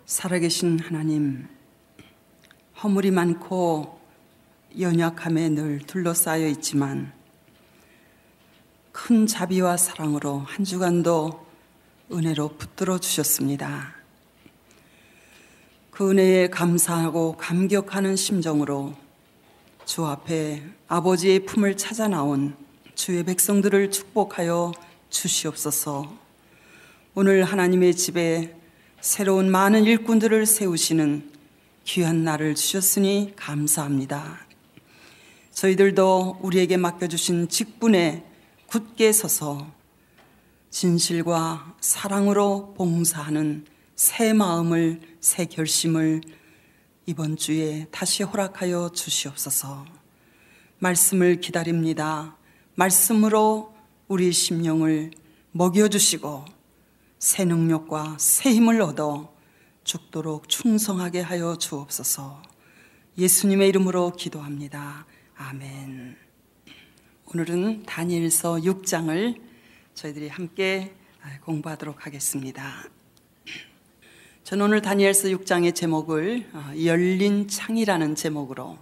살아계신 하나님, 허물이 많고 연약함에 늘 둘러싸여 있지만 큰 자비와 사랑으로 한 주간도 은혜로 붙들어 주셨습니다. 그 은혜에 감사하고 감격하는 심정으로 주 앞에 아버지의 품을 찾아 나온 주의 백성들을 축복하여 주시옵소서. 오늘 하나님의 집에 새로운 많은 일꾼들을 세우시는 귀한 날을 주셨으니 감사합니다. 저희들도 우리에게 맡겨주신 직분에 굳게 서서 진실과 사랑으로 봉사하는 새 마음을, 새 결심을 이번 주에 다시 허락하여 주시옵소서. 말씀을 기다립니다. 말씀으로 우리 심령을 먹여주시고 새 능력과 새 힘을 얻어 죽도록 충성하게 하여 주옵소서. 예수님의 이름으로 기도합니다. 아멘. 오늘은 다니엘서 6장을 저희들이 함께 공부하도록 하겠습니다. 저는 오늘 다니엘서 6장의 제목을 열린 창이라는 제목으로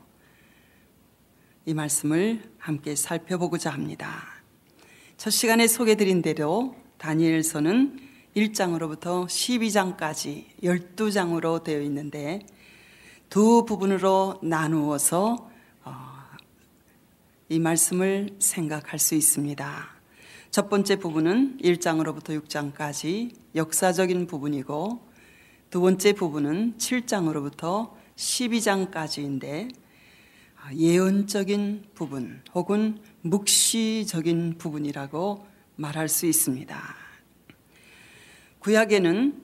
이 말씀을 함께 살펴보고자 합니다. 첫 시간에 소개드린 대로 다니엘서는 1장으로부터 12장까지 12장으로 되어 있는데 두 부분으로 나누어서 이 말씀을 생각할 수 있습니다. 첫 번째 부분은 1장으로부터 6장까지 역사적인 부분이고 두 번째 부분은 7장으로부터 12장까지인데 예언적인 부분 혹은 묵시적인 부분이라고 말할 수 있습니다. 구약에는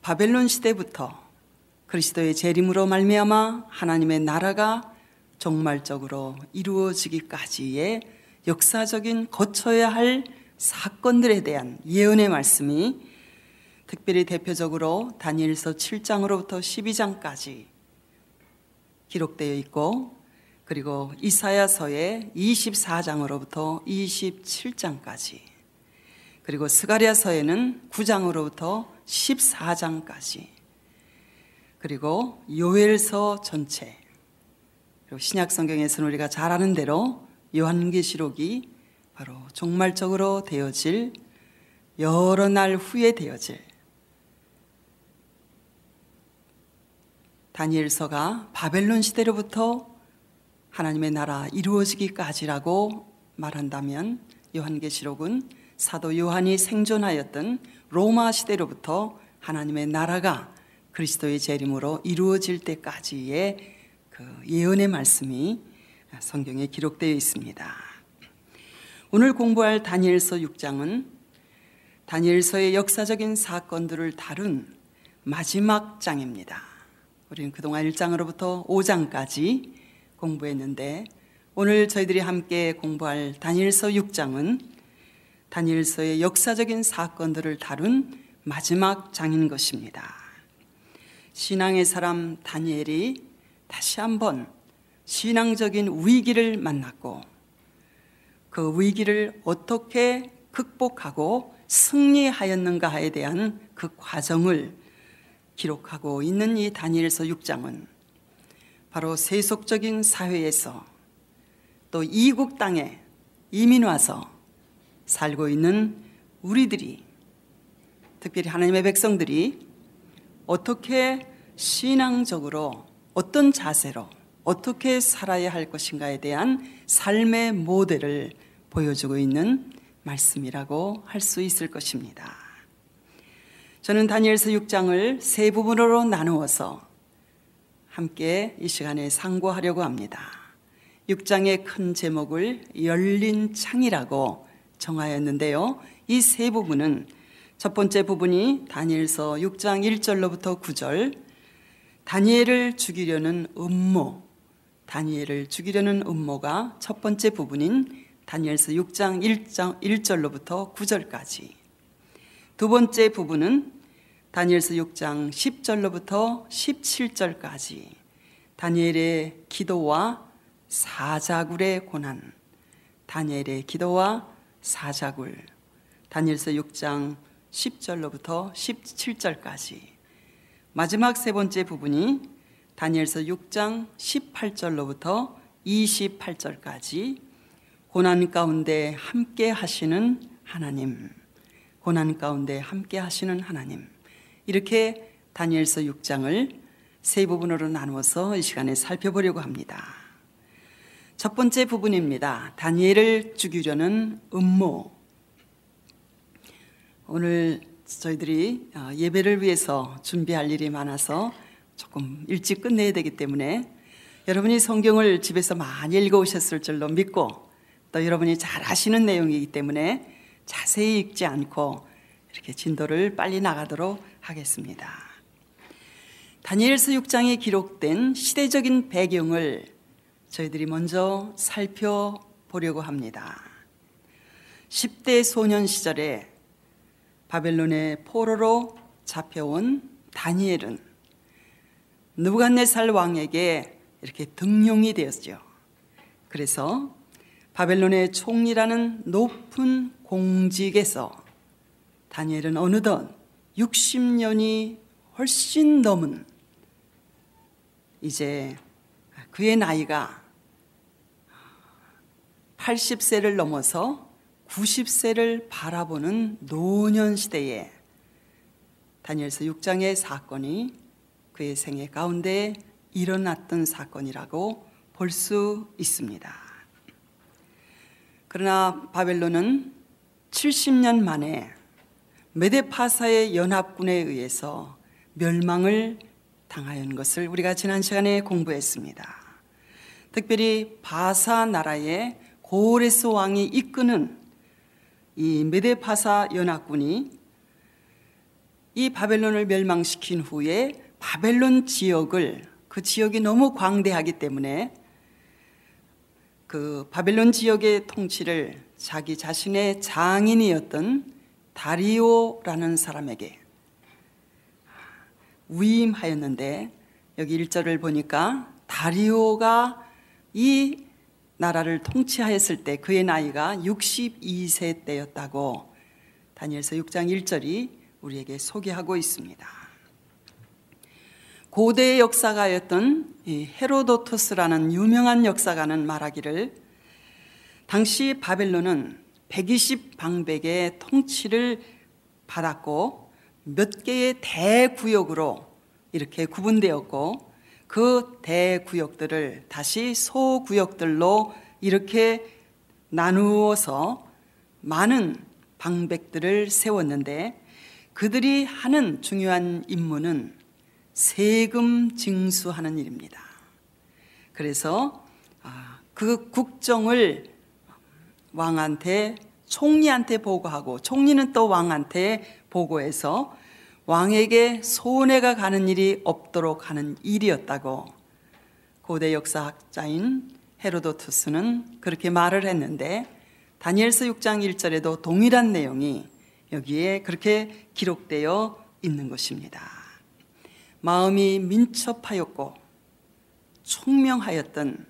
바벨론 시대부터 그리스도의 재림으로 말미암아 하나님의 나라가 종말적으로 이루어지기까지의 역사적인 거쳐야 할 사건들에 대한 예언의 말씀이 특별히 대표적으로 다니엘서 7장으로부터 12장까지 기록되어 있고 그리고 이사야서의 24장으로부터 27장까지 그리고 스가랴서에는 9장으로부터 14장까지 그리고 요엘서 전체 그리고 신약성경에서는 우리가 잘 아는 대로 요한계시록이 바로 종말적으로 되어질 여러 날 후에 되어질 다니엘서가 바벨론 시대로부터 하나님의 나라 이루어지기까지라고 말한다면 요한계시록은 사도 요한이 생존하였던 로마 시대로부터 하나님의 나라가 그리스도의 재림으로 이루어질 때까지의 그 예언의 말씀이 성경에 기록되어 있습니다. 오늘 공부할 다니엘서 6장은 다니엘서의 역사적인 사건들을 다룬 마지막 장입니다. 우리는 그동안 1장으로부터 5장까지 공부했는데 오늘 저희들이 함께 공부할 다니엘서 6장은 다니엘서의 역사적인 사건들을 다룬 마지막 장인 것입니다. 신앙의 사람 다니엘이 다시 한번 신앙적인 위기를 만났고 그 위기를 어떻게 극복하고 승리하였는가에 대한 그 과정을 기록하고 있는 이 다니엘서 6장은 바로 세속적인 사회에서 또 이국 땅에 이민 와서 살고 있는 우리들이 특별히 하나님의 백성들이 어떻게 신앙적으로 어떤 자세로 어떻게 살아야 할 것인가에 대한 삶의 모델을 보여주고 있는 말씀이라고 할 수 있을 것입니다. 저는 다니엘서 6장을 세 부분으로 나누어서 함께 이 시간에 상고하려고 합니다. 6장의 큰 제목을 열린 창이라고 정하였는데요. 이 세 부분은 첫 번째 부분이 다니엘서 6장 1절로부터 9절 다니엘을 죽이려는 음모 다니엘을 죽이려는 음모가 첫 번째 부분인 다니엘서 6장 1절로부터 9절까지 두 번째 부분은 다니엘서 6장 10절로부터 17절까지 다니엘의 기도와 사자굴의 고난 다니엘의 기도와 사자굴 다니엘서 6장 10절로부터 17절까지 마지막 세 번째 부분이 다니엘서 6장 18절로부터 28절까지 고난 가운데 함께 하시는 하나님, 고난 가운데 함께 하시는 하나님, 이렇게 다니엘서 6장을 세 부분으로 나누어서 이 시간에 살펴보려고 합니다. 첫 번째 부분입니다. 다니엘을 죽이려는 음모. 오늘 저희들이 예배를 위해서 준비할 일이 많아서 조금 일찍 끝내야 되기 때문에 여러분이 성경을 집에서 많이 읽어오셨을 줄로 믿고 또 여러분이 잘 아시는 내용이기 때문에 자세히 읽지 않고 이렇게 진도를 빨리 나가도록 하겠습니다. 다니엘서 6장에 기록된 시대적인 배경을 저희들이 먼저 살펴보려고 합니다. 10대 소년 시절에 바벨론의 포로로 잡혀온 다니엘은 느부갓네살 왕에게 이렇게 등용이 되었죠. 그래서 바벨론의 총리라는 높은 공직에서 다니엘은 어느덧 60년이 훨씬 넘은 이제 그의 나이가 80세를 넘어서 90세를 바라보는 노년 시대에 다니엘서 6장의 사건이 그의 생애 가운데 일어났던 사건이라고 볼 수 있습니다. 그러나 바벨론은 70년 만에 메데파사의 연합군에 의해서 멸망을 당하는 것을 우리가 지난 시간에 공부했습니다. 특별히 바사 나라의 고레스 왕이 이끄는 이 메데파사 연합군이 이 바벨론을 멸망시킨 후에 바벨론 지역을, 그 지역이 너무 광대하기 때문에 그 바벨론 지역의 통치를 자기 자신의 장인이었던 다리오라는 사람에게 위임하였는데, 여기 1절을 보니까 다리오가 이 나라를 통치하였을 때 그의 나이가 62세 때였다고 다니엘서 6장 1절이 우리에게 소개하고 있습니다. 고대의 역사가였던 이 헤로도토스라는 유명한 역사가는 말하기를, 당시 바벨론은 120방백의 통치를 받았고 몇 개의 대구역으로 이렇게 구분되었고, 그 대구역들을 다시 소구역들로 이렇게 나누어서 많은 방백들을 세웠는데, 그들이 하는 중요한 임무는 세금 징수하는 일입니다. 그래서 그 국정을 왕한테, 총리한테 보고하고, 총리는 또 왕한테 보고해서 왕에게 손해가 가는 일이 없도록 하는 일이었다고 고대 역사학자인 헤로도투스는 그렇게 말을 했는데, 다니엘서 6장 1절에도 동일한 내용이 여기에 그렇게 기록되어 있는 것입니다. 마음이 민첩하였고 총명하였던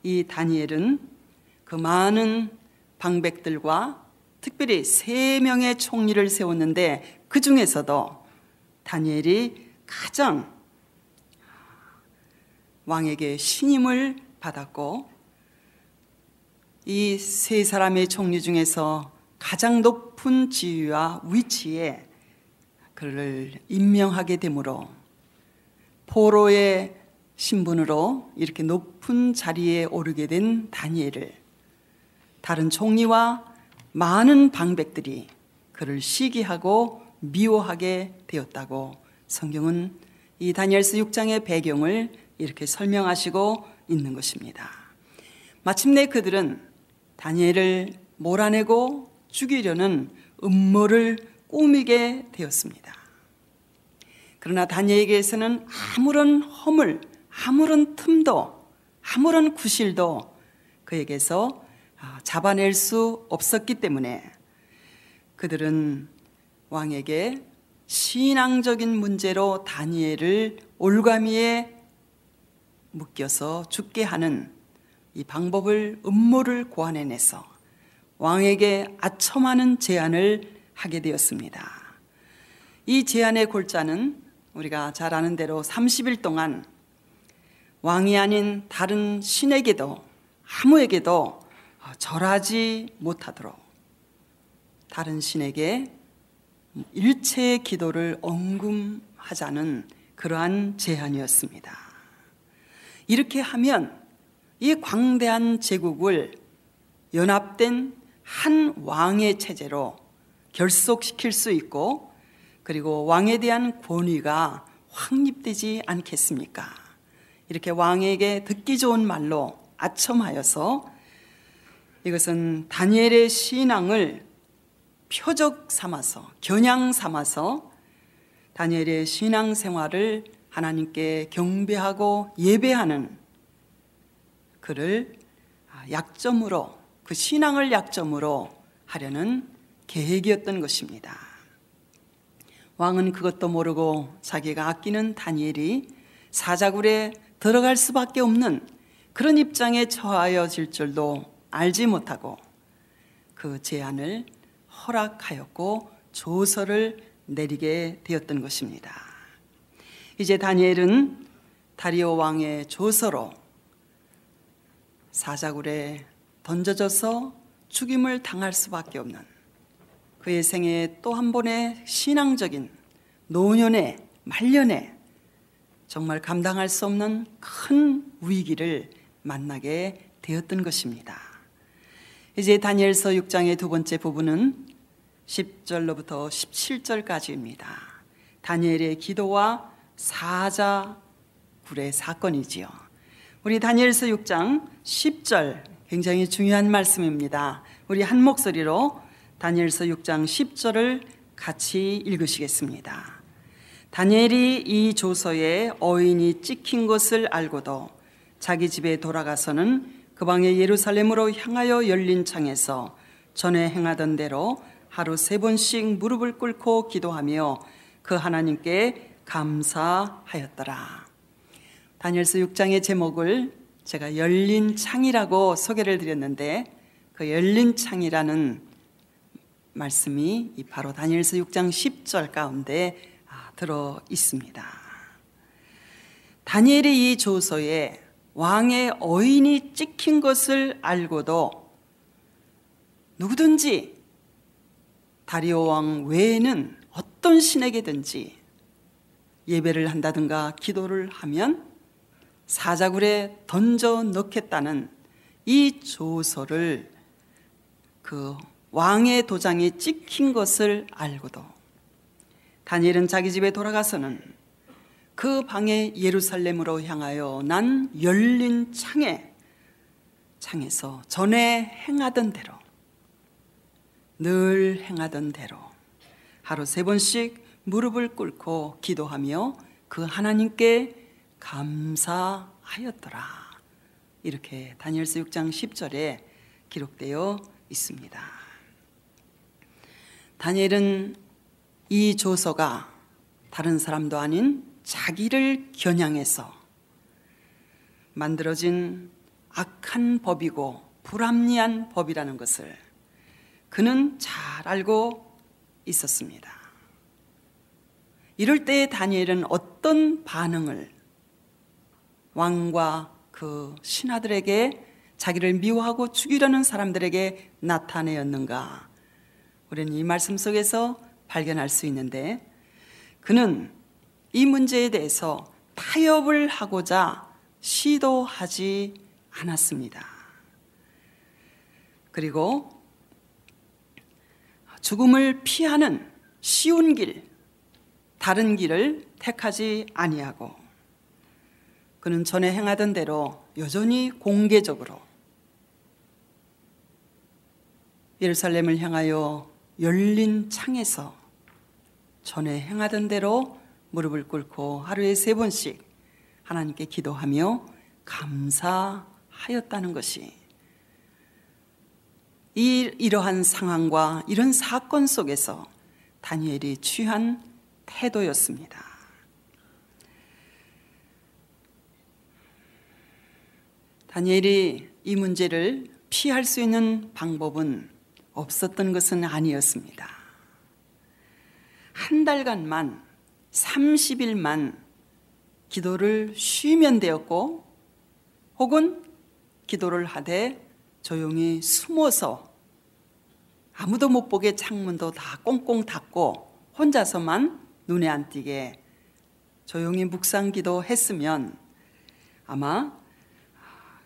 이 다니엘은 그 많은 방백들과 특별히 3명의 총리를 세웠는데, 그 중에서도 다니엘이 가장 왕에게 신임을 받았고, 이 3사람의 총리 중에서 가장 높은 지위와 위치에 그를 임명하게 되므로 포로의 신분으로 이렇게 높은 자리에 오르게 된 다니엘을 다른 총리와 많은 방백들이 그를 시기하고 미워하게 되었다고 성경은 이 다니엘서 6장의 배경을 이렇게 설명하시고 있는 것입니다. 마침내 그들은 다니엘을 몰아내고 죽이려는 음모를 꾸미게 되었습니다. 그러나 다니엘에게서는 아무런 허물, 아무런 틈도, 아무런 구실도 그에게서 잡아낼 수 없었기 때문에 그들은 왕에게 신앙적인 문제로 다니엘을 올가미에 묶여서 죽게 하는 이 방법을, 음모를 고안해내서 왕에게 아첨하는 제안을 하게 되었습니다. 이 제안의 골자는 우리가 잘 아는 대로 30일 동안 왕이 아닌 다른 신에게도 아무에게도 절하지 못하도록 다른 신에게 일체의 기도를 언금하자는 그러한 제안이었습니다. 이렇게 하면 이 광대한 제국을 연합된 한 왕의 체제로 결속시킬 수 있고, 그리고 왕에 대한 권위가 확립되지 않겠습니까? 이렇게 왕에게 듣기 좋은 말로 아첨하여서 이것은 다니엘의 신앙을 표적 삼아서, 겨냥 삼아서 다니엘의 신앙생활을 하나님께 경배하고 예배하는 그를 약점으로, 그 신앙을 약점으로 하려는 계획이었던 것입니다. 왕은 그것도 모르고 자기가 아끼는 다니엘이 사자굴에 들어갈 수밖에 없는 그런 입장에 처하여질 줄도 알지 못하고 그 제안을 허락하였고 조서를 내리게 되었던 것입니다. 이제 다니엘은 다리오 왕의 조서로 사자굴에 던져져서 죽임을 당할 수밖에 없는 그의 생애 또 한 번의 신앙적인 노년의 말년에 정말 감당할 수 없는 큰 위기를 만나게 되었던 것입니다. 이제 다니엘서 6장의 두 번째 부분은 10절로부터 17절까지입니다. 다니엘의 기도와 사자굴의 사건이지요. 우리 다니엘서 6장 10절 굉장히 중요한 말씀입니다. 우리 한 목소리로 다니엘서 6장 10절을 같이 읽으시겠습니다. 다니엘이 이 조서에 어인이 찍힌 것을 알고도 자기 집에 돌아가서는 그 방에 예루살렘으로 향하여 열린 창에서 전에 행하던 대로 하루 3번씩 무릎을 꿇고 기도하며 그 하나님께 감사하였더라. 다니엘서 6장의 제목을 제가 열린 창이라고 소개를 드렸는데, 그 열린 창이라는 말씀이 바로 다니엘서 6장 10절 가운데 들어 있습니다. 다니엘이 이 조서에 왕의 어인이 찍힌 것을 알고도 누구든지 다리오 왕 외에는 어떤 신에게든지 예배를 한다든가 기도를 하면 사자굴에 던져 넣겠다는 이 조서를, 그 왕의 도장이 찍힌 것을 알고도 다니엘은 자기 집에 돌아가서는 그 방에 예루살렘으로 향하여 난 열린 창에서 전에 행하던 대로, 늘 행하던 대로 하루 3번씩 무릎을 꿇고 기도하며 그 하나님께 감사하였더라. 이렇게 다니엘서 6장 10절에 기록되어 있습니다. 다니엘은 이 조서가 다른 사람도 아닌 자기를 겨냥해서 만들어진 악한 법이고 불합리한 법이라는 것을 그는 잘 알고 있었습니다. 이럴 때 다니엘은 어떤 반응을 왕과 그 신하들에게, 자기를 미워하고 죽이려는 사람들에게 나타내었는가? 우리는 이 말씀 속에서 발견할 수 있는데, 그는 이 문제에 대해서 타협을 하고자 시도하지 않았습니다. 그리고 죽음을 피하는 쉬운 길, 다른 길을 택하지 아니하고 그는 전에 행하던 대로 여전히 공개적으로 예루살렘을 향하여 열린 창에서 전에 행하던 대로 무릎을 꿇고 하루에 3번씩 하나님께 기도하며 감사하였다는 것이 이러한 상황과 이런 사건 속에서 다니엘이 취한 태도였습니다. 다니엘이 이 문제를 피할 수 있는 방법은 없었던 것은 아니었습니다. 한 달간만 30일만 기도를 쉬면 되었고, 혹은 기도를 하되 조용히 숨어서 아무도 못 보게 창문도 다 꽁꽁 닫고 혼자서만 눈에 안 띄게 조용히 묵상 기도했으면 아마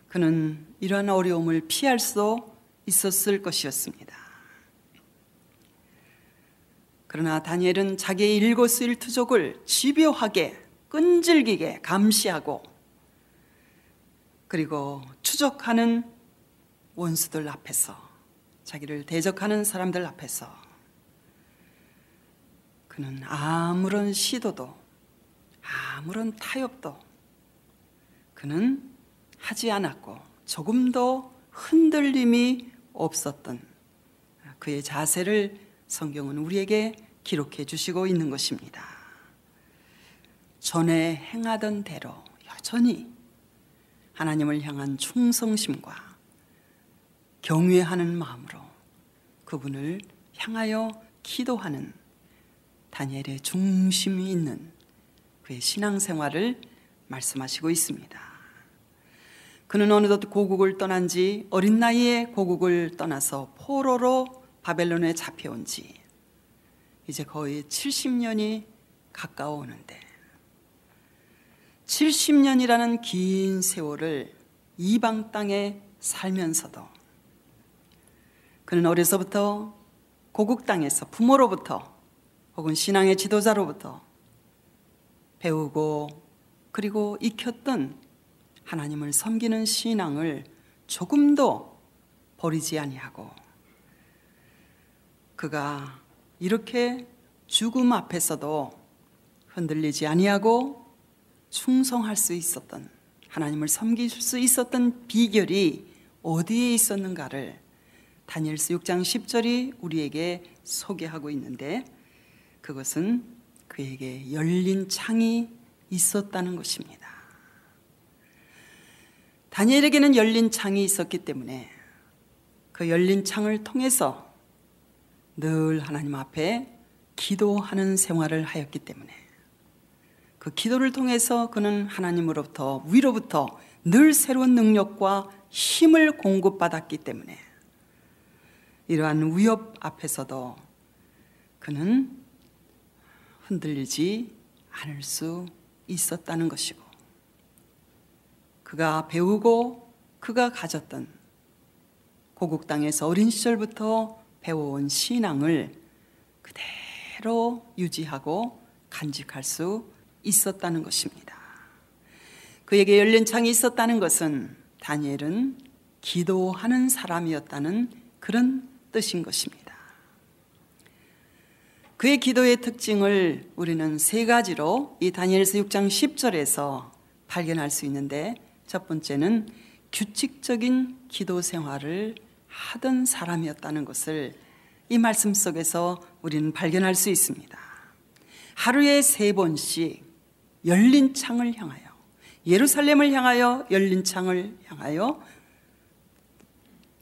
그는 이러한 어려움을 피할 수 있었을 것이었습니다. 그러나 다니엘은 자기의 일거수일투족을 집요하게 끈질기게 감시하고, 그리고 추적하는 원수들 앞에서, 자기를 대적하는 사람들 앞에서 그는 아무런 시도도 아무런 타협도 그는 하지 않았고 조금도 흔들림이 없었던 그의 자세를 성경은 우리에게 기록해 주시고 있는 것입니다. 전에 행하던 대로 여전히 하나님을 향한 충성심과 경외하는 마음으로 그분을 향하여 기도하는 다니엘의 중심이 있는 그의 신앙생활을 말씀하시고 있습니다. 그는 어느덧 고국을 떠난 지, 어린 나이에 고국을 떠나서 포로로 바벨론에 잡혀온 지 이제 거의 70년이 가까워 오는데, 70년이라는 긴 세월을 이방 땅에 살면서도 그는 어려서부터 고국 땅에서 부모로부터 혹은 신앙의 지도자로부터 배우고 그리고 익혔던 하나님을 섬기는 신앙을 조금도 버리지 아니하고, 그가 이렇게 죽음 앞에서도 흔들리지 아니하고 충성할 수 있었던, 하나님을 섬길 수 있었던 비결이 어디에 있었는가를 다니엘서 6장 10절이 우리에게 소개하고 있는데, 그것은 그에게 열린 창이 있었다는 것입니다. 다니엘에게는 열린 창이 있었기 때문에 그 열린 창을 통해서 늘 하나님 앞에 기도하는 생활을 하였기 때문에, 그 기도를 통해서 그는 하나님으로부터, 위로부터 늘 새로운 능력과 힘을 공급받았기 때문에 이러한 위협 앞에서도 그는 흔들리지 않을 수 있었다는 것이고, 그가 배우고 그가 가졌던 고국 땅에서 어린 시절부터 배워온 신앙을 그대로 유지하고 간직할 수 있었다는 것입니다. 그에게 열린 창이 있었다는 것은 다니엘은 기도하는 사람이었다는 그런 뜻인 것입니다. 그의 기도의 특징을 우리는 세 가지로 이 다니엘서 6장 10절에서 발견할 수 있는데, 첫 번째는 규칙적인 기도 생활을 하던 사람이었다는 것을 이 말씀 속에서 우리는 발견할 수 있습니다. 하루에 3번씩 열린 창을 향하여, 예루살렘을 향하여 열린 창을 향하여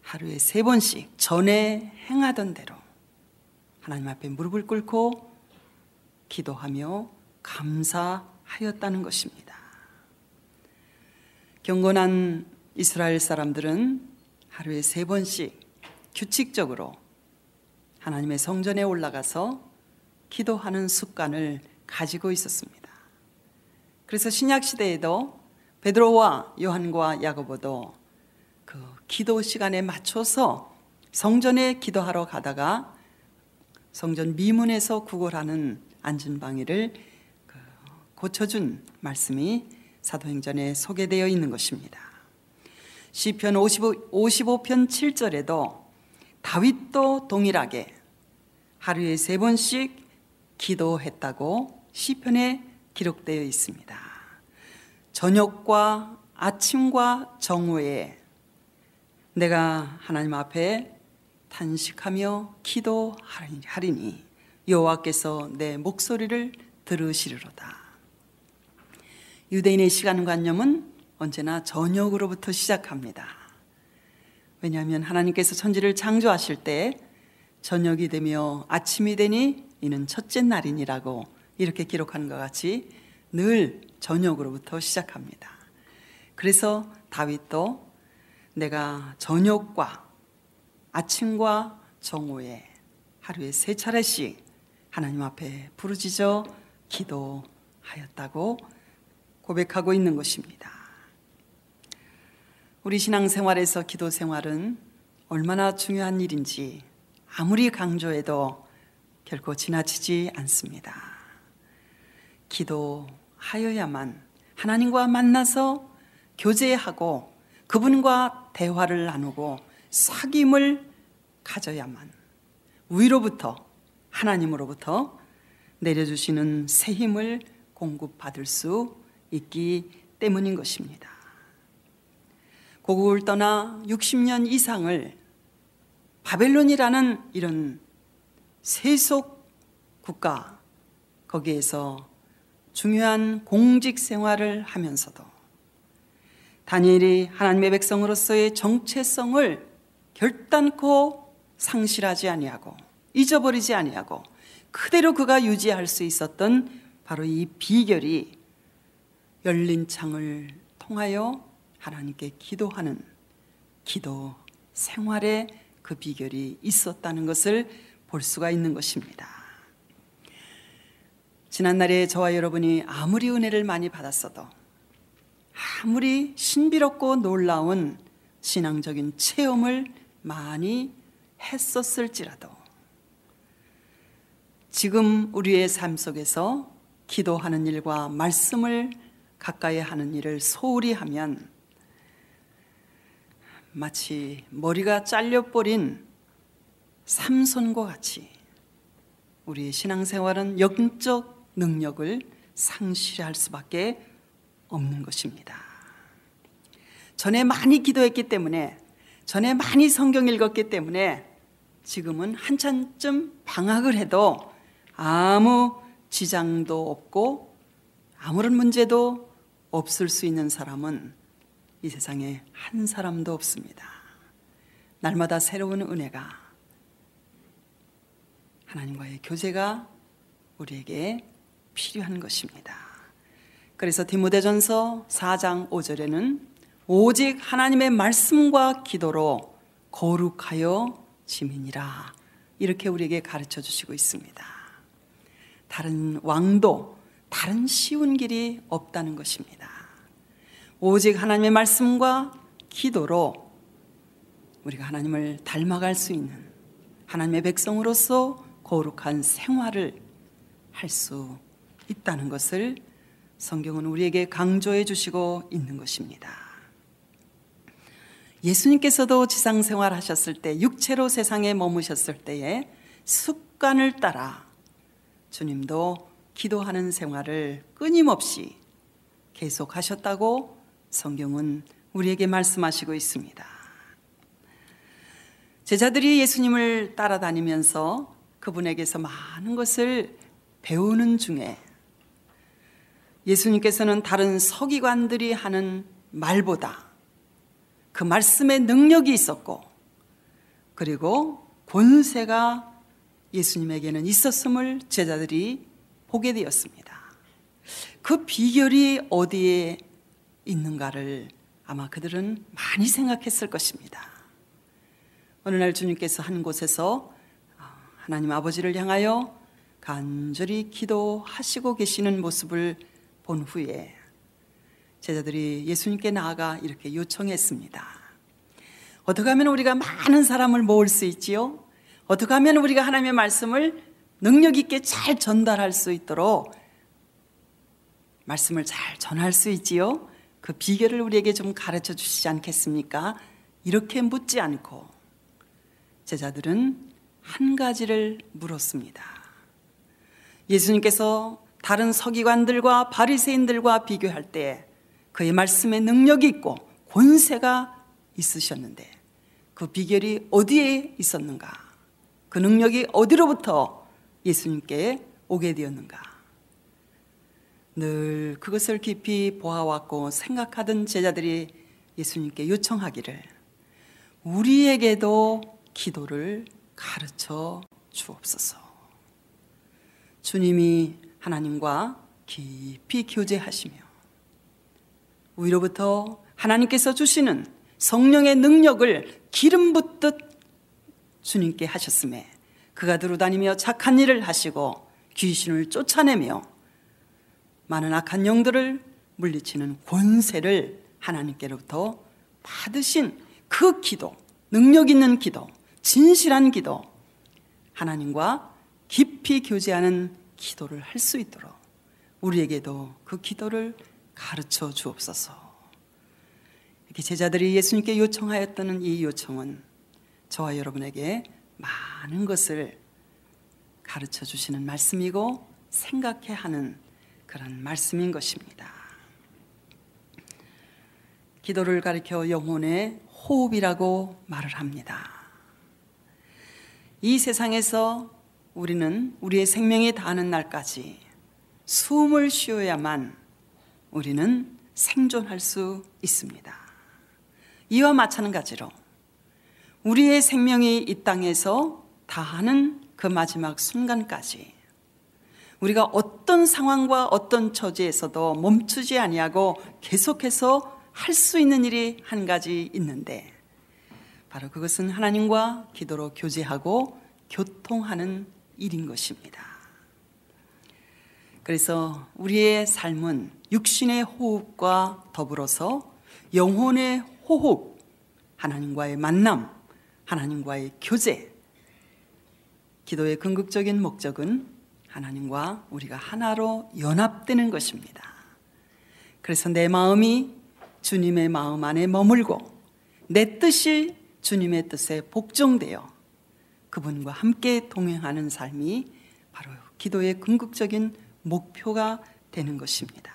하루에 3번씩 전에 행하던 대로 하나님 앞에 무릎을 꿇고 기도하며 감사하였다는 것입니다. 경건한 이스라엘 사람들은 하루에 3번씩 규칙적으로 하나님의 성전에 올라가서 기도하는 습관을 가지고 있었습니다. 그래서 신약 시대에도 베드로와 요한과 야고보도 그 기도 시간에 맞춰서 성전에 기도하러 가다가 성전 미문에서 구걸하는 안전방위를 고쳐준 말씀이 사도행전에 소개되어 있는 것입니다. 시편 55편 7절에도 다윗도 동일하게 하루에 3번씩 기도했다고 시편에 기록되어 있습니다. 저녁과 아침과 정오에 내가 하나님 앞에 탄식하며 기도하리니 여호와께서 내 목소리를 들으시리로다. 유대인의 시간관념은 언제나 저녁으로부터 시작합니다. 왜냐하면 하나님께서 천지를 창조하실 때 저녁이 되며 아침이 되니 이는 첫째 날이니라고 이렇게 기록하는 것 같이 늘 저녁으로부터 시작합니다. 그래서 다윗도 내가 저녁과 아침과 정오에 하루에 3차례씩 하나님 앞에 부르짖어 기도하였다고 고백하고 있는 것입니다. 우리 신앙생활에서 기도 생활은 얼마나 중요한 일인지 아무리 강조해도 결코 지나치지 않습니다. 기도하여야만 하나님과 만나서 교제하고 그분과 대화를 나누고 사귐을 가져야만 위로부터 하나님으로부터 내려주시는 새 힘을 공급받을 수 있기 때문인 것입니다. 고국을 떠나 60년 이상을 바벨론이라는 이런 세속 국가 거기에서 중요한 공직 생활을 하면서도 다니엘이 하나님의 백성으로서의 정체성을 결단코 상실하지 아니하고 잊어버리지 아니하고 그대로 그가 유지할 수 있었던 바로 이 비결이 열린 창을 통하여 하나님께 기도하는 기도 생활에 그 비결이 있었다는 것을 볼 수가 있는 것입니다. 지난날에 저와 여러분이 아무리 은혜를 많이 받았어도 아무리 신비롭고 놀라운 신앙적인 체험을 많이 했었을지라도 지금 우리의 삶 속에서 기도하는 일과 말씀을 가까이 하는 일을 소홀히 하면 마치 머리가 잘려버린 삼손과 같이 우리의 신앙생활은 영적 능력을 상실할 수밖에 없는 것입니다. 전에 많이 기도했기 때문에 전에 많이 성경 읽었기 때문에 지금은 한참쯤 방학을 해도 아무 지장도 없고 아무런 문제도 없을 수 있는 사람은 이 세상에 한 사람도 없습니다. 날마다 새로운 은혜가 하나님과의 교제가 우리에게 필요한 것입니다. 그래서 디모데전서 4장 5절에는 오직 하나님의 말씀과 기도로 거룩하여 지민이라 이렇게 우리에게 가르쳐 주시고 있습니다. 다른 왕도 다른 쉬운 길이 없다는 것입니다. 오직 하나님의 말씀과 기도로 우리가 하나님을 닮아갈 수 있는 하나님의 백성으로서 거룩한 생활을 할 수 있다는 것을 성경은 우리에게 강조해 주시고 있는 것입니다. 예수님께서도 지상생활 하셨을 때 육체로 세상에 머무셨을 때에 습관을 따라 주님도 기도하는 생활을 끊임없이 계속하셨다고 성경은 우리에게 말씀하시고 있습니다. 제자들이 예수님을 따라다니면서 그분에게서 많은 것을 배우는 중에 예수님께서는 다른 서기관들이 하는 말보다 그 말씀에 능력이 있었고 그리고 권세가 예수님에게는 있었음을 제자들이 보게 되었습니다. 그 비결이 어디에 있는가를 아마 그들은 많이 생각했을 것입니다. 어느 날 주님께서 한 곳에서 하나님 아버지를 향하여 간절히 기도하시고 계시는 모습을 본 후에 제자들이 예수님께 나아가 이렇게 요청했습니다. 어떻게 하면 우리가 많은 사람을 모을 수 있지요? 어떻게 하면 우리가 하나님의 말씀을 능력 있게 잘 전달할 수 있도록 말씀을 잘 전할 수 있지요? 그 비결을 우리에게 좀 가르쳐 주시지 않겠습니까? 이렇게 묻지 않고 제자들은 한 가지를 물었습니다. 예수님께서 다른 서기관들과 바리새인들과 비교할 때 그의 말씀에 능력이 있고 권세가 있으셨는데 그 비결이 어디에 있었는가? 그 능력이 어디로부터 예수님께 오게 되었는가? 늘 그것을 깊이 보아왔고 생각하던 제자들이 예수님께 요청하기를 우리에게도 기도를 가르쳐 주옵소서. 주님이 하나님과 깊이 교제하시며 위로부터 하나님께서 주시는 성령의 능력을 기름 붓듯 주님께 하셨음에 그가 두루다니며 착한 일을 하시고 귀신을 쫓아내며 많은 악한 영들을 물리치는 권세를 하나님께로부터 받으신 그 기도, 능력 있는 기도, 진실한 기도, 하나님과 깊이 교제하는 기도를 할 수 있도록 우리에게도 그 기도를 가르쳐 주옵소서. 이렇게 제자들이 예수님께 요청하였다는 이 요청은 저와 여러분에게 많은 것을 가르쳐 주시는 말씀이고 생각해 하는 그런 말씀인 것입니다. 기도를 가리켜 영혼의 호흡이라고 말을 합니다. 이 세상에서 우리는 우리의 생명이 다하는 날까지 숨을 쉬어야만 우리는 생존할 수 있습니다. 이와 마찬가지로 우리의 생명이 이 땅에서 다하는 그 마지막 순간까지 우리가 어떤 상황과 어떤 처지에서도 멈추지 아니하고 계속해서 할 수 있는 일이 한 가지 있는데 바로 그것은 하나님과 기도로 교제하고 교통하는 일인 것입니다. 그래서 우리의 삶은 육신의 호흡과 더불어서 영혼의 호흡, 하나님과의 만남, 하나님과의 교제, 기도의 궁극적인 목적은 하나님과 우리가 하나로 연합되는 것입니다. 그래서 내 마음이 주님의 마음 안에 머물고 내 뜻이 주님의 뜻에 복종되어 그분과 함께 동행하는 삶이 바로 기도의 궁극적인 목표가 되는 것입니다.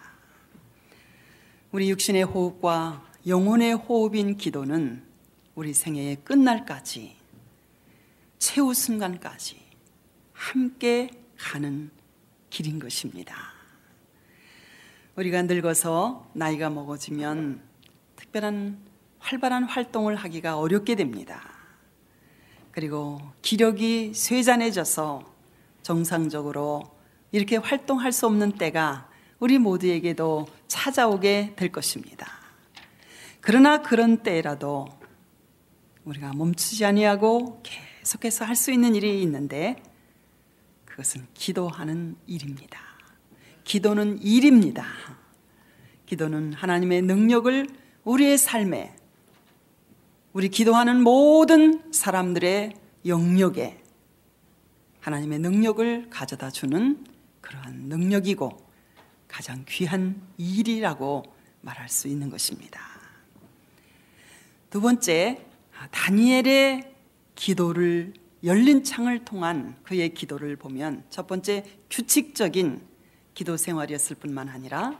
우리 육신의 호흡과 영혼의 호흡인 기도는 우리 생애의 끝날까지 최후 순간까지 함께 가는 길인 것입니다. 우리가 늙어서 나이가 먹어지면 특별한 활발한 활동을 하기가 어렵게 됩니다. 그리고 기력이 쇠잔해져서 정상적으로 이렇게 활동할 수 없는 때가 우리 모두에게도 찾아오게 될 것입니다. 그러나 그런 때라도 우리가 멈추지 아니하고 계속해서 할 수 있는 일이 있는데 그것은 기도하는 일입니다. 기도는 일입니다. 기도는 하나님의 능력을 우리의 삶에, 우리 기도하는 모든 사람들의 영역에 하나님의 능력을 가져다 주는 그러한 능력이고 가장 귀한 일이라고 말할 수 있는 것입니다. 두 번째, 다니엘의 기도를 열린 창을 통한 그의 기도를 보면 첫 번째 규칙적인 기도 생활이었을 뿐만 아니라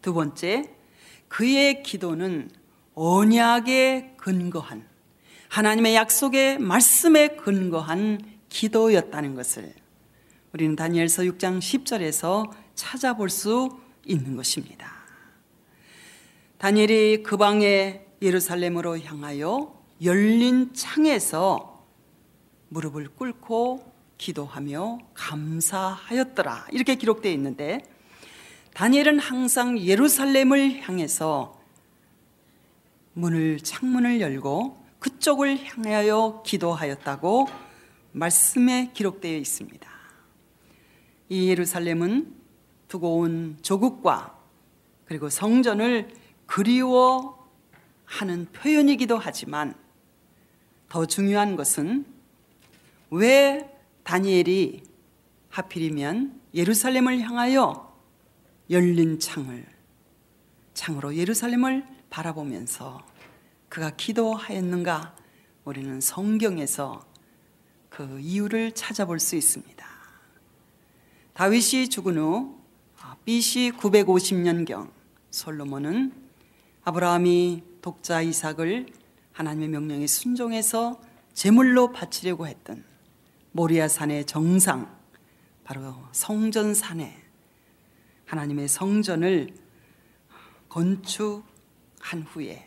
두 번째 그의 기도는 언약에 근거한 하나님의 약속의 말씀에 근거한 기도였다는 것을 우리는 다니엘서 6장 10절에서 찾아볼 수 있는 것입니다. 다니엘이 그 방에 예루살렘으로 향하여 열린 창에서 무릎을 꿇고 기도하며 감사하였더라 이렇게 기록되어 있는데 다니엘은 항상 예루살렘을 향해서 창문을 열고 그쪽을 향하여 기도하였다고 말씀에 기록되어 있습니다. 이 예루살렘은 두고 온 조국과 그리고 성전을 그리워하는 표현이기도 하지만 더 중요한 것은 왜 다니엘이 하필이면 예루살렘을 향하여 열린 창으로 예루살렘을 바라보면서 그가 기도하였는가? 우리는 성경에서 그 이유를 찾아볼 수 있습니다. 다윗이 죽은 후 BC 950년경 솔로몬은 아브라함이 독자 이삭을 하나님의 명령에 순종해서 제물로 바치려고 했던 모리아 산의 정상, 바로 성전산에 하나님의 성전을 건축한 후에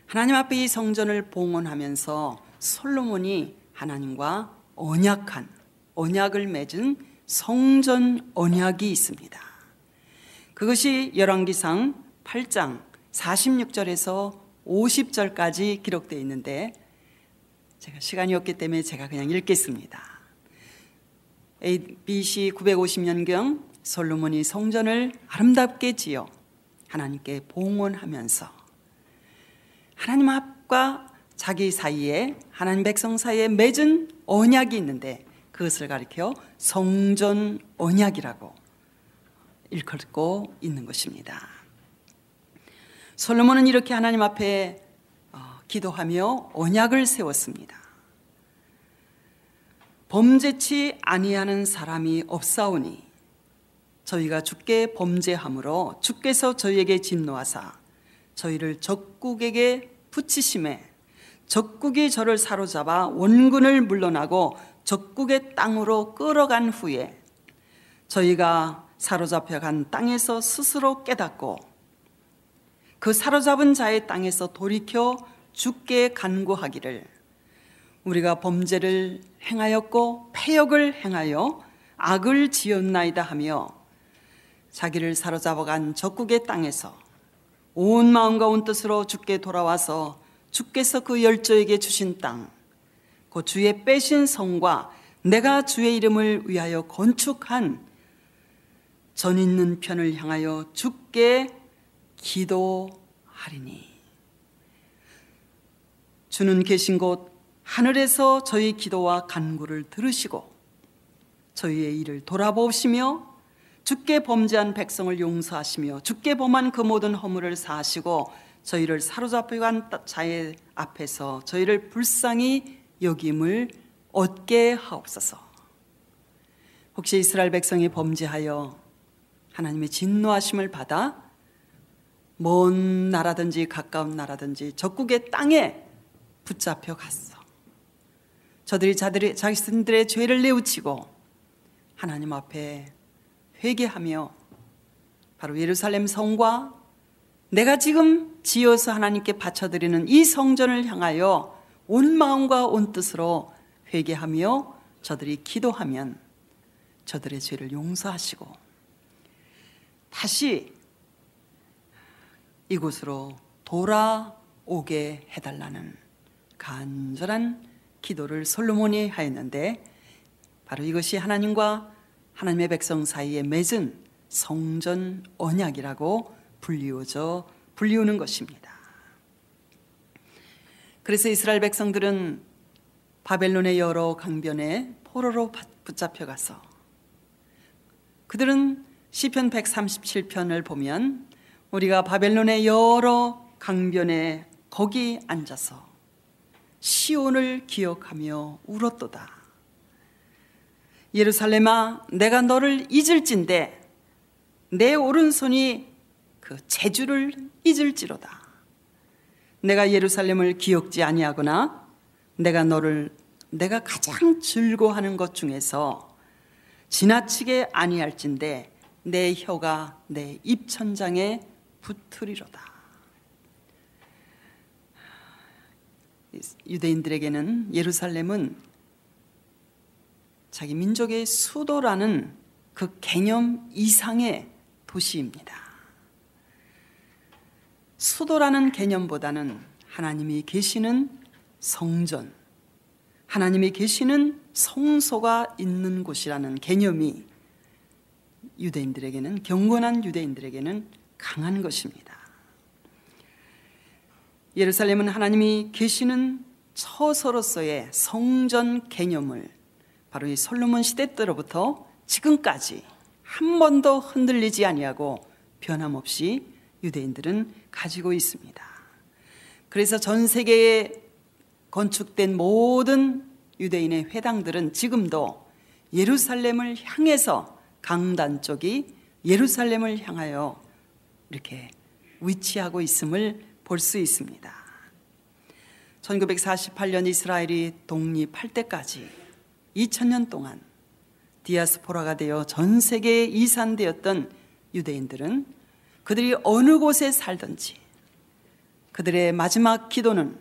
하나님 앞에 이 성전을 봉헌하면서 솔로몬이 하나님과 언약을 맺은 성전 언약이 있습니다. 그것이 열왕기상 8장 46절에서 50절까지 기록되어 있는데 제가 시간이 없기 때문에 제가 그냥 읽겠습니다. BC 950년경 솔로몬이 성전을 아름답게 지어 하나님께 봉헌하면서 하나님 앞과 자기 사이에, 하나님 백성 사이에 맺은 언약이 있는데 그것을 가리켜 성전 언약이라고 일컫고 있는 것입니다. 솔로몬은 이렇게 하나님 앞에 기도하며 언약을 세웠습니다. 범죄치 아니하는 사람이 없사오니 저희가 주께 범죄함으로 주께서 저희에게 진노하사 저희를 적국에게 붙이심에 적국이 저를 사로잡아 원군을 물러나고 적국의 땅으로 끌어간 후에 저희가 사로잡혀간 땅에서 스스로 깨닫고 그 사로잡은 자의 땅에서 돌이켜 주께 간구하기를 우리가 범죄를 행하였고 패역을 행하여 악을 지었나이다 하며 자기를 사로잡아간 적국의 땅에서 온 마음과 온 뜻으로 주께 돌아와서 주께서 그 열조에게 주신 땅, 그 주의 빼신 성과 내가 주의 이름을 위하여 건축한 전 있는 편을 향하여 주께 기도하리니 주는 계신 곳 하늘에서 저희 기도와 간구를 들으시고 저희의 일을 돌아보시며 주께 범죄한 백성을 용서하시며 주께 범한 그 모든 허물을 사하시고 저희를 사로잡혀간 자의 앞에서 저희를 불쌍히 여김을 얻게 하옵소서. 혹시 이스라엘 백성이 범죄하여 하나님의 진노하심을 받아 먼 나라든지 가까운 나라든지 적국의 땅에 붙잡혀 갔어. 저들이 자신들의 죄를 뉘우치고 하나님 앞에 회개하며 바로 예루살렘 성과 내가 지금 지어서 하나님께 바쳐드리는 이 성전을 향하여 온 마음과 온 뜻으로 회개하며 저들이 기도하면 저들의 죄를 용서하시고 다시 이곳으로 돌아오게 해달라는 간절한 기도를 솔로몬이 하였는데 바로 이것이 하나님과 하나님의 백성 사이에 맺은 성전 언약이라고 불리우는 것입니다. 그래서 이스라엘 백성들은 바벨론의 여러 강변에 포로로 붙잡혀가서 그들은 시편 137편을 보면 우리가 바벨론의 여러 강변에 거기 앉아서 시온을 기억하며 울었도다. 예루살렘아 내가 너를 잊을진대 내 오른손이 그 재주를 잊을지로다. 내가 예루살렘을 기억지 아니하거나 내가 가장 즐거워하는 것 중에서 지나치게 아니할진대 내 혀가 내 입천장에 붙으리로다. 유대인들에게는 예루살렘은 자기 민족의 수도라는 그 개념 이상의 도시입니다. 수도라는 개념보다는 하나님이 계시는 성전, 하나님이 계시는 성소가 있는 곳이라는 개념이 유대인들에게는, 경건한 유대인들에게는 강한 것입니다. 예루살렘은 하나님이 계시는 처소로서의 성전 개념을 바로 이 솔로몬 시대 때로부터 지금까지 한 번도 흔들리지 아니하고 변함없이 유대인들은 가지고 있습니다. 그래서 전 세계에 건축된 모든 유대인의 회당들은 지금도 예루살렘을 향해서 강단 쪽이 예루살렘을 향하여 이렇게 위치하고 있음을 볼 수 있습니다. 1948년 이스라엘이 독립할 때까지 2000년 동안 디아스포라가 되어 전 세계에 이산되었던 유대인들은 그들이 어느 곳에 살든지 그들의 마지막 기도는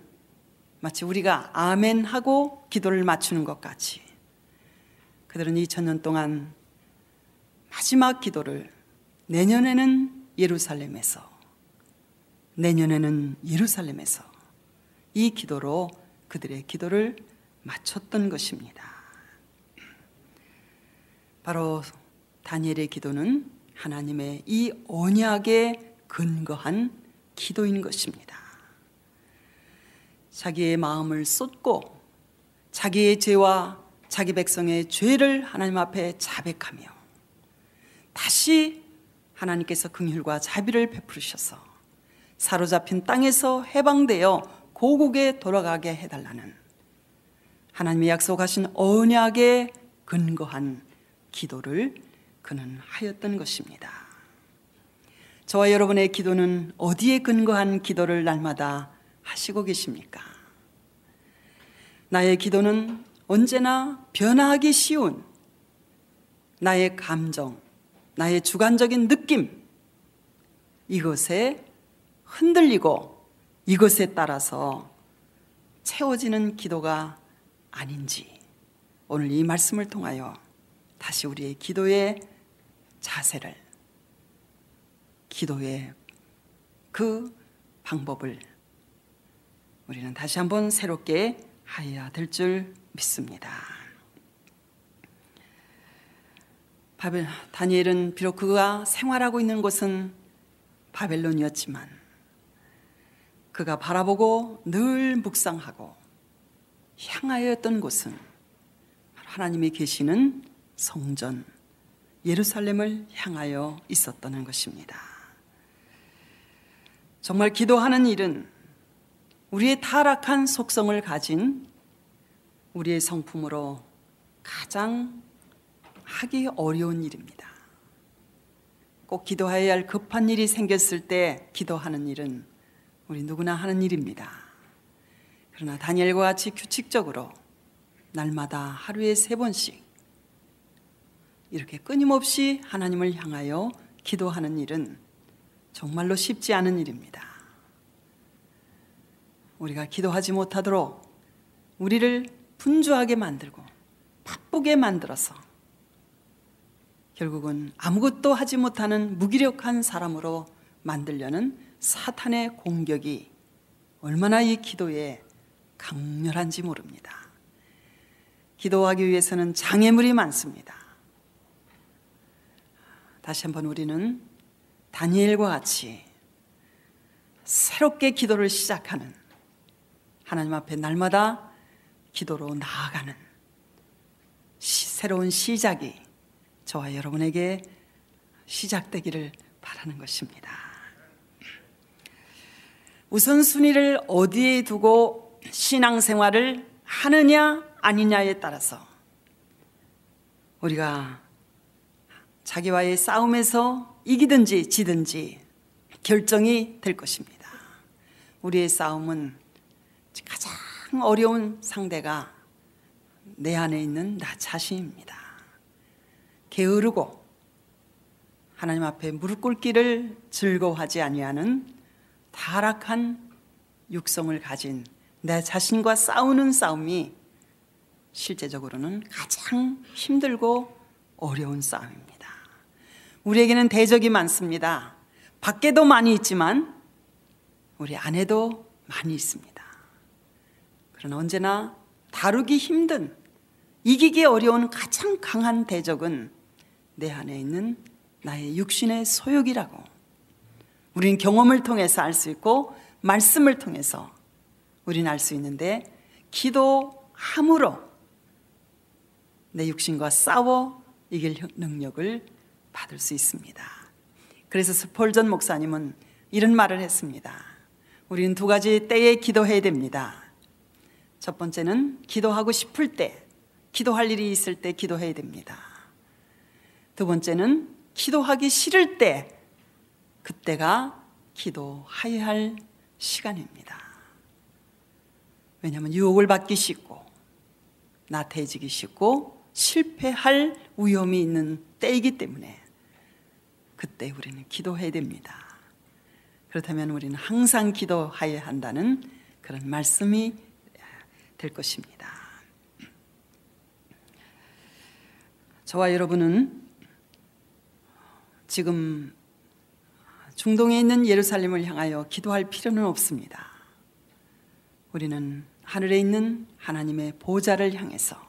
마치 우리가 아멘 하고 기도를 맞추는 것 같이 그들은 2000년 동안 마지막 기도를 내년에는 예루살렘에서 이 기도로 그들의 기도를 마쳤던 것입니다. 바로 다니엘의 기도는 하나님의 이 언약에 근거한 기도인 것입니다. 자기의 마음을 쏟고 자기의 죄와 자기 백성의 죄를 하나님 앞에 자백하며 다시 하나님께서 긍휼과 자비를 베푸셔서 사로잡힌 땅에서 해방되어 고국에 돌아가게 해달라는 하나님이 약속하신 언약에 근거한 기도를 그는 하였던 것입니다. 저와 여러분의 기도는 어디에 근거한 기도를 날마다 하시고 계십니까? 나의 기도는 언제나 변화하기 쉬운 나의 감정, 나의 주관적인 느낌, 이것에 흔들리고 이것에 따라서 채워지는 기도가 아닌지 오늘 이 말씀을 통하여 다시 우리의 기도의 자세를, 기도의 그 방법을 우리는 다시 한번 새롭게 하여야 될 줄 믿습니다. 다니엘은 비록 그가 생활하고 있는 곳은 바벨론이었지만 그가 바라보고 늘 묵상하고 향하였던 곳은 하나님이 계시는 성전 예루살렘을 향하여 있었다는 것입니다. 정말 기도하는 일은 우리의 타락한 속성을 가진 우리의 성품으로 가장 하기 어려운 일입니다. 꼭 기도해야 할 급한 일이 생겼을 때 기도하는 일은 우리 누구나 하는 일입니다. 그러나 다니엘과 같이 규칙적으로 날마다 하루에 3번씩 이렇게 끊임없이 하나님을 향하여 기도하는 일은 정말로 쉽지 않은 일입니다. 우리가 기도하지 못하도록 우리를 분주하게 만들고 바쁘게 만들어서 결국은 아무것도 하지 못하는 무기력한 사람으로 만들려는 사탄의 공격이 얼마나 이 기도에 강렬한지 모릅니다. 기도하기 위해서는 장애물이 많습니다. 다시 한번 우리는 다니엘과 같이 새롭게 기도를 시작하는, 하나님 앞에 날마다 기도로 나아가는 새로운 시작이 저와 여러분에게 시작되기를 바라는 것입니다. 우선순위를 어디에 두고 신앙생활을 하느냐 아니냐에 따라서 우리가 자기와의 싸움에서 이기든지 지든지 결정이 될 것입니다. 우리의 싸움은 가장 어려운 상대가 내 안에 있는 나 자신입니다. 게으르고 하나님 앞에 무릎 꿇기를 즐거워하지 아니하는 타락한 육성을 가진 내 자신과 싸우는 싸움이 실제적으로는 가장 힘들고 어려운 싸움입니다. 우리에게는 대적이 많습니다. 밖에도 많이 있지만 우리 안에도 많이 있습니다. 그러나 언제나 다루기 힘든, 이기기 어려운 가장 강한 대적은 내 안에 있는 나의 육신의 소욕이라고 우린 경험을 통해서 알 수 있고 말씀을 통해서 우린 알 수 있는데, 기도함으로 내 육신과 싸워 이길 능력을 받을 수 있습니다. 그래서 스폴전 목사님은 이런 말을 했습니다. 우리는 2가지 때에 기도해야 됩니다. 첫 번째는 기도하고 싶을 때, 기도할 일이 있을 때 기도해야 됩니다. 2번째는 기도하기 싫을 때, 그때가 기도해야 할 시간입니다. 왜냐하면 유혹을 받기 쉽고 나태해지기 쉽고 실패할 위험이 있는 때이기 때문에 그때 우리는 기도해야 됩니다. 그렇다면 우리는 항상 기도해야 한다는 그런 말씀이 될 것입니다. 저와 여러분은 지금 중동에 있는 예루살렘을 향하여 기도할 필요는 없습니다. 우리는 하늘에 있는 하나님의 보좌를 향해서,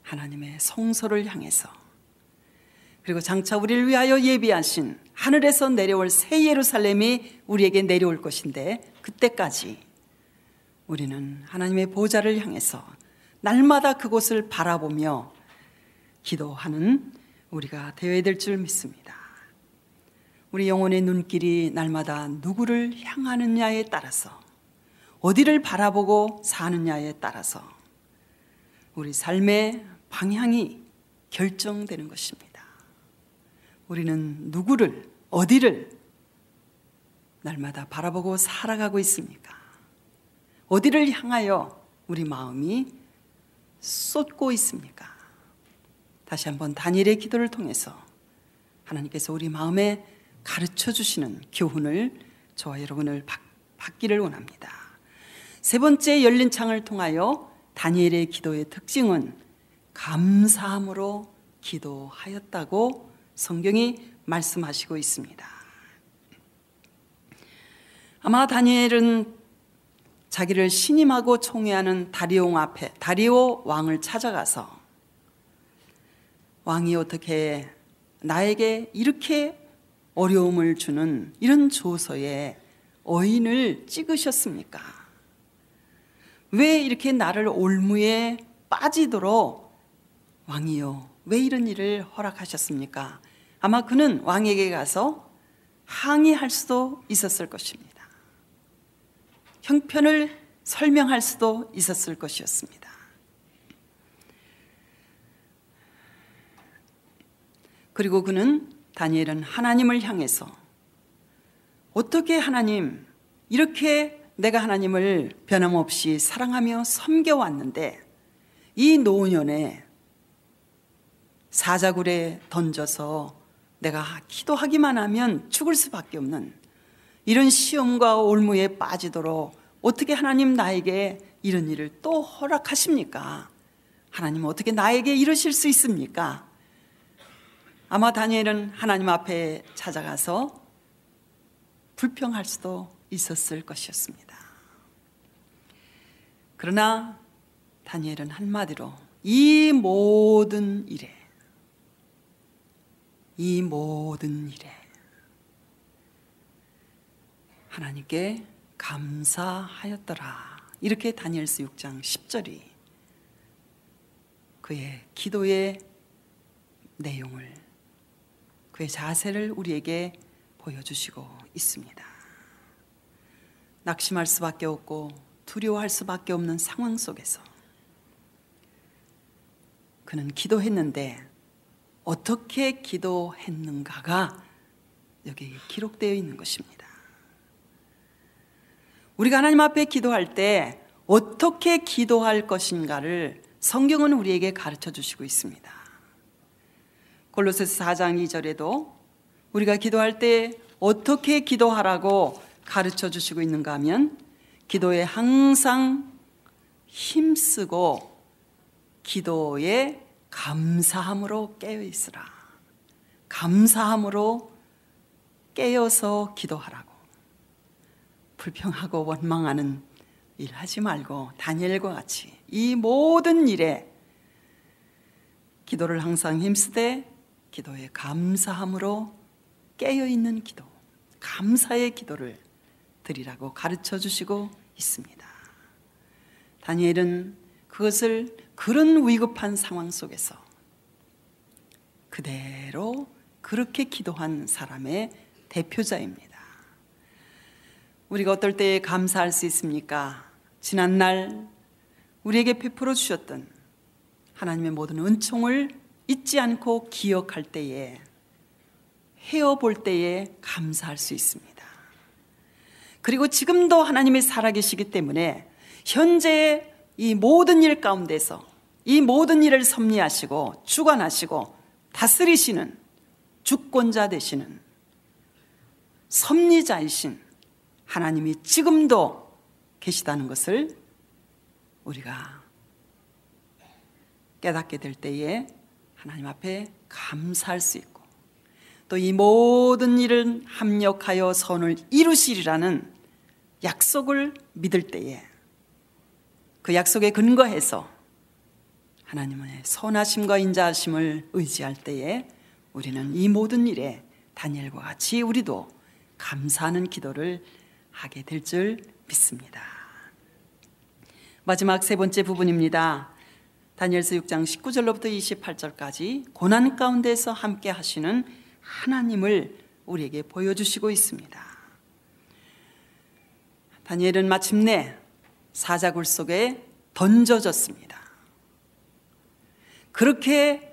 하나님의 성소를 향해서, 그리고 장차 우리를 위하여 예비하신 하늘에서 내려올 새 예루살렘이 우리에게 내려올 것인데, 그때까지 우리는 하나님의 보좌를 향해서 날마다 그곳을 바라보며 기도하는 우리가 되어야 될 줄 믿습니다. 우리 영혼의 눈길이 날마다 누구를 향하느냐에 따라서, 어디를 바라보고 사느냐에 따라서 우리 삶의 방향이 결정되는 것입니다. 우리는 누구를, 어디를 날마다 바라보고 살아가고 있습니까? 어디를 향하여 우리 마음이 쏟고 있습니까? 다시 한번 다니엘의 기도를 통해서 하나님께서 우리 마음에 가르쳐 주시는 교훈을 저와 여러분을 받기를 원합니다. 세 번째 열린 창을 통하여 다니엘의 기도의 특징은 감사함으로 기도하였다고 성경이 말씀하시고 있습니다. 아마 다니엘은 자기를 신임하고 총애하는 다리오 왕을 찾아가서, 왕이 어떻게 나에게 이렇게 어려움을 주는 이런 조서에 어인을 찍으셨습니까? 왜 이렇게 나를 올무에 빠지도록 왕이요, 왜 이런 일을 허락하셨습니까? 아마 그는 왕에게 가서 항의할 수도 있었을 것입니다. 형편을 설명할 수도 있었을 것이었습니다. 그리고 다니엘은 하나님을 향해서, 어떻게 하나님, 이렇게 내가 하나님을 변함없이 사랑하며 섬겨왔는데 이 노년에 사자굴에 던져서 내가 기도하기만 하면 죽을 수밖에 없는 이런 시험과 올무에 빠지도록 어떻게 하나님 나에게 이런 일을 또 허락하십니까? 하나님 어떻게 나에게 이러실 수 있습니까? 아마 다니엘은 하나님 앞에 찾아가서 불평할 수도 있었을 것이었습니다. 그러나 다니엘은 한마디로 이 모든 일에 하나님께 감사하였더라. 이렇게 다니엘서 6장 10절이 그의 기도의 내용을, 그의 자세를 우리에게 보여주시고 있습니다. 낙심할 수밖에 없고 두려워할 수밖에 없는 상황 속에서 그는 기도했는데 어떻게 기도했는가가 여기 기록되어 있는 것입니다. 우리가 하나님 앞에 기도할 때 어떻게 기도할 것인가를 성경은 우리에게 가르쳐 주시고 있습니다. 골로새서 4장 2절에도 우리가 기도할 때 어떻게 기도하라고 가르쳐 주시고 있는가 하면, 기도에 항상 힘쓰고 기도에 감사함으로 깨어 있으라. 감사함으로 깨어서 기도하라고. 불평하고 원망하는 일 하지 말고 다니엘과 같이 이 모든 일에 기도를 항상 힘쓰되 기도에 감사함으로 깨어있는 기도, 감사의 기도를 드리라고 가르쳐 주시고 있습니다. 다니엘은 그것을 그런 위급한 상황 속에서 그대로 그렇게 기도한 사람의 대표자입니다. 우리가 어떨 때에 감사할 수 있습니까? 지난날 우리에게 베풀어 주셨던 하나님의 모든 은총을 잊지 않고 기억할 때에, 헤어볼 때에 감사할 수 있습니다. 그리고 지금도 하나님이 살아계시기 때문에 현재의 이 모든 일 가운데서 이 모든 일을 섭리하시고 주관하시고 다스리시는 주권자 되시는 섭리자이신 하나님이 지금도 계시다는 것을 우리가 깨닫게 될 때에 하나님 앞에 감사할 수 있고, 또 이 모든 일은 합력하여 선을 이루시리라는 약속을 믿을 때에, 그 약속에 근거해서 하나님의 선하심과 인자하심을 의지할 때에 우리는 이 모든 일에 다니엘과 같이 우리도 감사하는 기도를 하게 될 줄 믿습니다. 마지막 세 번째 부분입니다. 다니엘서 6장 19절로부터 28절까지 고난 가운데서 함께 하시는 하나님을 우리에게 보여주시고 있습니다. 다니엘은 마침내 사자굴 속에 던져졌습니다. 그렇게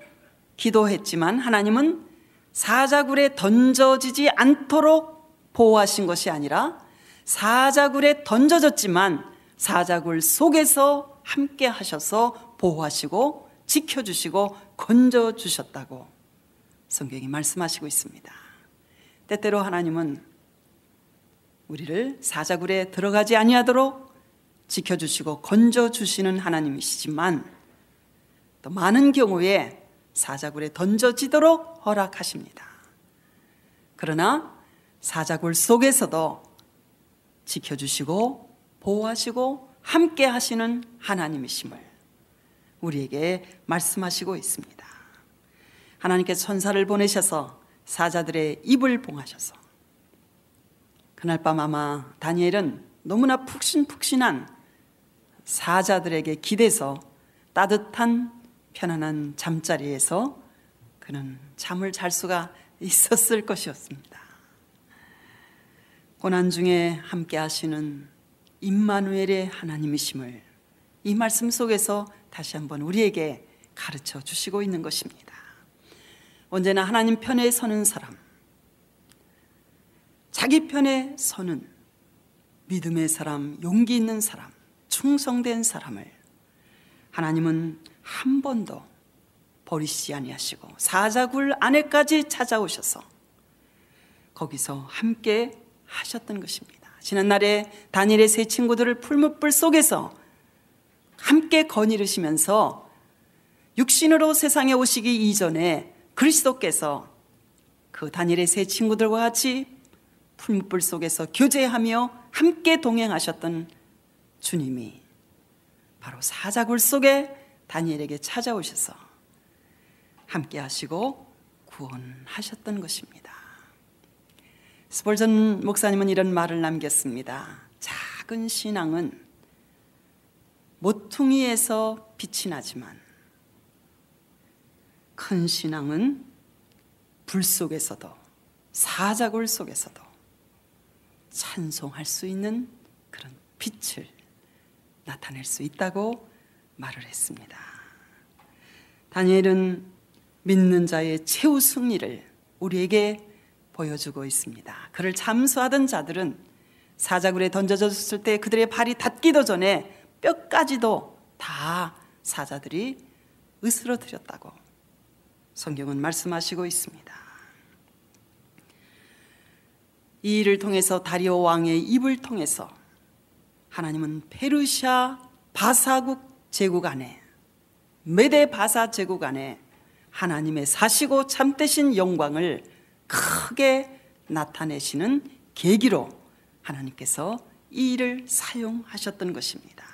기도했지만 하나님은 사자굴에 던져지지 않도록 보호하신 것이 아니라 사자굴에 던져졌지만 사자굴 속에서 함께 하셔서 보호하시고 지켜주시고 건져주셨다고 성경이 말씀하시고 있습니다. 때때로 하나님은 우리를 사자굴에 들어가지 아니하도록 지켜주시고 건져주시는 하나님이시지만 또 많은 경우에 사자굴에 던져지도록 허락하십니다. 그러나 사자굴 속에서도 지켜주시고 보호하시고 함께 하시는 하나님이심을 우리에게 말씀하시고 있습니다. 하나님께서 천사를 보내셔서 사자들의 입을 봉하셔서 그날 밤 아마 다니엘은 너무나 푹신푹신한 사자들에게 기대서 따뜻한 편안한 잠자리에서 그는 잠을 잘 수가 있었을 것이었습니다. 고난 중에 함께 하시는 임마누엘의 하나님이심을 이 말씀 속에서 다시 한번 우리에게 가르쳐 주시고 있는 것입니다. 언제나 하나님 편에 서는 사람, 자기 편에 서는 믿음의 사람, 용기 있는 사람, 충성된 사람을 하나님은 한 번도 버리시지 아니하시고 사자굴 안에까지 찾아오셔서 거기서 함께 하셨던 것입니다. 지난날에 다니엘의 세 친구들을 풀무불 속에서 함께 거닐으시면서 육신으로 세상에 오시기 이전에 그리스도께서 그 다니엘의 세 친구들과 같이 풀무불 속에서 교제하며 함께 동행하셨던 주님이 바로 사자굴 속에 다니엘에게 찾아오셔서 함께 하시고 구원하셨던 것입니다. 스폴전 목사님은 이런 말을 남겼습니다. 작은 신앙은 모퉁이에서 빛이 나지만 큰 신앙은 불 속에서도 사자굴 속에서도 찬송할 수 있는 그런 빛을 나타낼 수 있다고 말을 했습니다. 다니엘은 믿는 자의 최후 승리를 우리에게 보여주고 있습니다. 그를 잠수하던 자들은 사자굴에 던져졌을 때 그들의 발이 닿기도 전에 뼈까지도 다 사자들이 으스러뜨렸다고 성경은 말씀하시고 있습니다. 이 일을 통해서 다리오 왕의 입을 통해서 하나님은 페르시아 바사국 제국 안에, 메데 바사 제국 안에 하나님의 사시고 참되신 영광을 크게 나타내시는 계기로 하나님께서 이 일을 사용하셨던 것입니다.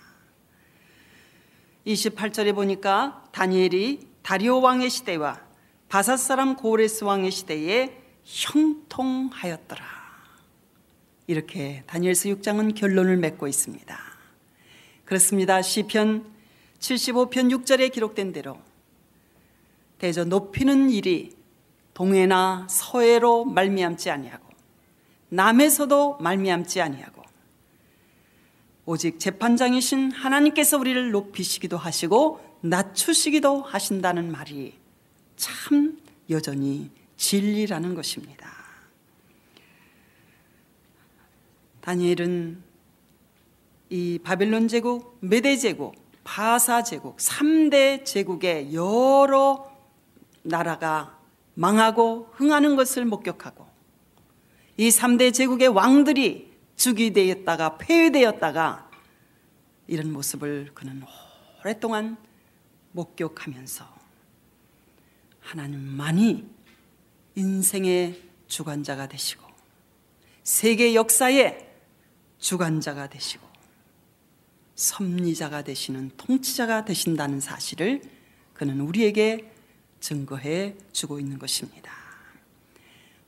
28절에 보니까 다니엘이 다리오 왕의 시대와 바사 사람 고레스 왕의 시대에 형통하였더라. 이렇게 다니엘서 6장은 결론을 맺고 있습니다. 그렇습니다. 시편 75편 6절에 기록된 대로 대저 높이는 일이 동해나 서해로 말미암지 아니하고 남에서도 말미암지 아니하고 오직 재판장이신 하나님께서 우리를 높이시기도 하시고 낮추시기도 하신다는 말이 참 여전히 진리라는 것입니다. 다니엘은 이 바벨론 제국, 메데 제국, 바사 제국 3대 제국의 여러 나라가 망하고 흥하는 것을 목격하고 이 3대 제국의 왕들이 즉위되었다가 폐위되었다가 이런 모습을 그는 오랫동안 목격하면서 하나님만이 인생의 주관자가 되시고 세계 역사의 주관자가 되시고 섭리자가 되시는 통치자가 되신다는 사실을 그는 우리에게 증거해 주고 있는 것입니다.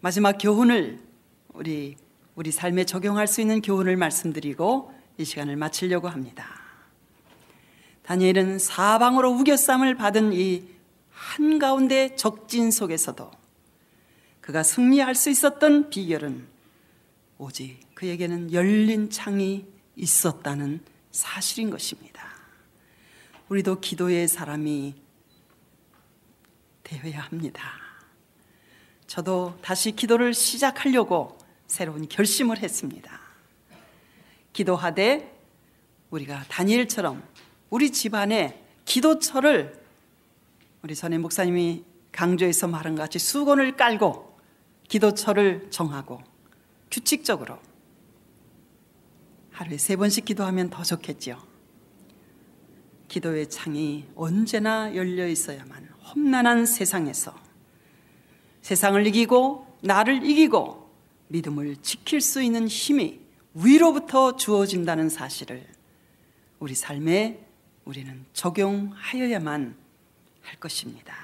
마지막 교훈을 우리 삶에 적용할 수 있는 교훈을 말씀드리고 이 시간을 마치려고 합니다. 다니엘은 사방으로 우겨쌈을 받은 이 한가운데 적진 속에서도 그가 승리할 수 있었던 비결은 오직 그에게는 열린 창이 있었다는 사실인 것입니다. 우리도 기도의 사람이 되어야 합니다. 저도 다시 기도를 시작하려고 새로운 결심을 했습니다. 기도하되 우리가 다니엘처럼 우리 집안에 기도처를 우리 전에 목사님이 강조해서 말한 것 같이 수건을 깔고 기도처를 정하고 규칙적으로 하루에 3번씩 기도하면 더 좋겠죠. 기도의 창이 언제나 열려 있어야만 험난한 세상에서 세상을 이기고 나를 이기고 믿음을 지킬 수 있는 힘이 위로부터 주어진다는 사실을 우리 삶에 우리는 적용하여야만 할 것입니다.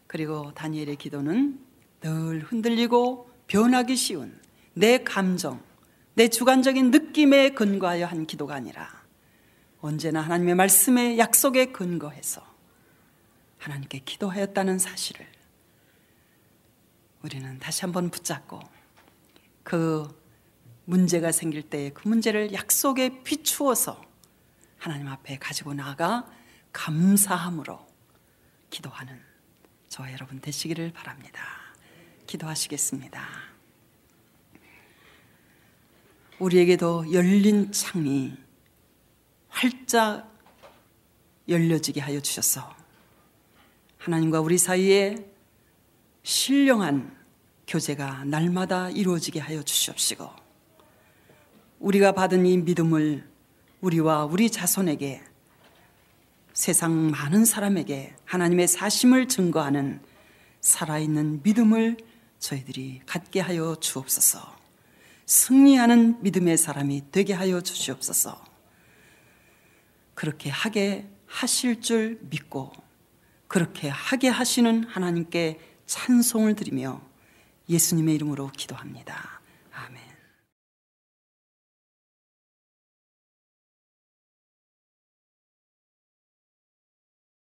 그리고 다니엘의 기도는 늘 흔들리고 변하기 쉬운 내 감정, 내 주관적인 느낌에 근거하여 한 기도가 아니라 언제나 하나님의 말씀의 약속에 근거해서 하나님께 기도하였다는 사실을 우리는 다시 한번 붙잡고 그 문제가 생길 때 그 문제를 약속에 비추어서 하나님 앞에 가지고 나아가 감사함으로 기도하는 저와 여러분 되시기를 바랍니다. 기도하시겠습니다. 우리에게도 열린 창이 활짝 열려지게 하여 주셔서 하나님과 우리 사이에 신령한 교제가 날마다 이루어지게 하여 주시옵시고 우리가 받은 이 믿음을 우리와 우리 자손에게 세상 많은 사람에게 하나님의 사심을 증거하는 살아있는 믿음을 저희들이 갖게 하여 주옵소서. 승리하는 믿음의 사람이 되게 하여 주시옵소서. 그렇게 하게 하실 줄 믿고 그렇게 하게 하시는 하나님께 찬송을 드리며 예수님의 이름으로 기도합니다. 아멘.